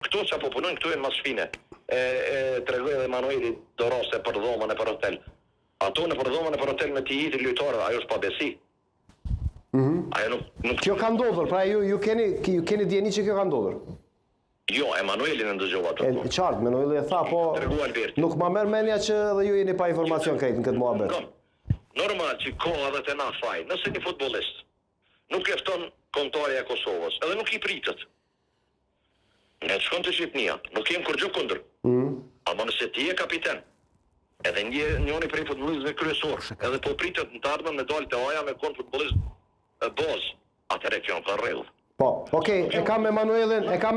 Këto që po punojnë, këto e mas shpine. Të regoj edhe Manueli Dorose për dhomën e për hotel. Ato në për dhomën e për hotel me ti i të lujtarë, ajo është pa besi. Ajo nuk... Kjo ka ndodhur, pra ju keni djeni që kjo ka ndodhur? Jo, Emanuelin e ndëgjova të E qartë, Emanueli e tha, po nuk ma merr mendja që dhe ju jeni pa informacion krejt në këtë muhabet. Normal që koha dhe të na faj, nëse një futbolist nuk efton kontarja e Kosovës, edhe nuk i pritët. Ne të shkon të Shqipnia, nuk jem kur gjë kundër. Ama nëse ti e kapiten, edhe njëri prej futbolistëve kryesor, edhe po pritët në të ardhmen me dalë të aja me kon futbolist boz, atëre kjo në ka rrëllë. Po, okej, e kam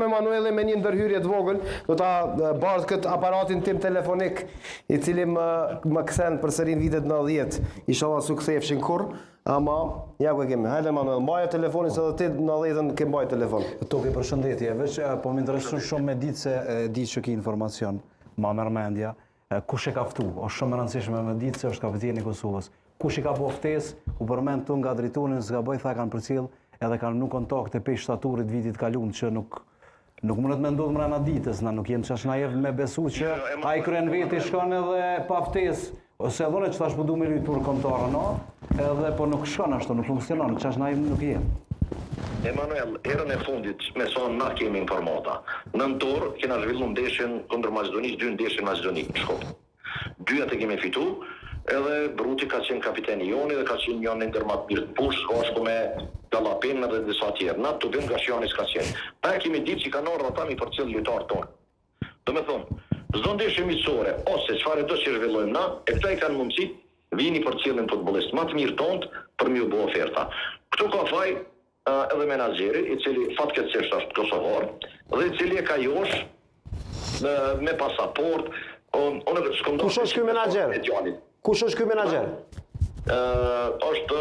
Emanuelin me një ndërhyrje të vogël, do ta bardh këtë aparatin tim telefonik, i cili më kthen përsëri në vitet 90, inshallah su ktheheshin kurr, ama ja ku e kemi. Hajde Emanuel, mbaje telefonin se edhe ti në 90-ën ke mbaj telefon. Toki, përshëndetje, veç po më intereson shumë me ditë se di që ki informacion, ma merr mendja, kush e ka ftu, është shumë e rëndësishme me ditë se është kapiteni i Kosovës. Kush i ka po ftesë, u përmend tu nga drejturin, s'ka bëj tha kanë përcjell edhe kanë nuk kontakt e pe shtaturit vitit kaluar që nuk mundet me ndodh mrena ditës, na nuk jemi çash na jep me besu që ai kryen veti shkon edhe pa ftesë, ose edhe që tash po duam me tur kontorën, no? Edhe po nuk shkon ashtu, nuk funksionon, çash na nuk jem. Emanuel, erën e fundit, me son na kemi informata. Në nëntor kena zhvilluar ndeshjen kundër Maqedonisë, 2 ndeshje në Maqedoni, në Shkop. 2 e kemi fitu, edhe Bruti ka qenë kapiteni joni dhe ka qenë njën ndër më të mirë të push, bashku me Dallapin dhe disa tjerë. Na të bim nga Shjanis ka qenë. Na e kemi ditë që kanë orë ata mi përcjell lojtarë tonë. Do me thonë, çdo ndeshje miqësore, ose çfarë do që zhvillojmë na, e këta i kanë mundësi vini përcjellin futbollist më të mirë tonë për mi u bë oferta. Këtu ka faj edhe menaxheri, i cili fatkeqësisht është kosovar, dhe i cili e ka josh me pasaport. Kush është ky menaxher? Kush është ky menaxher? Është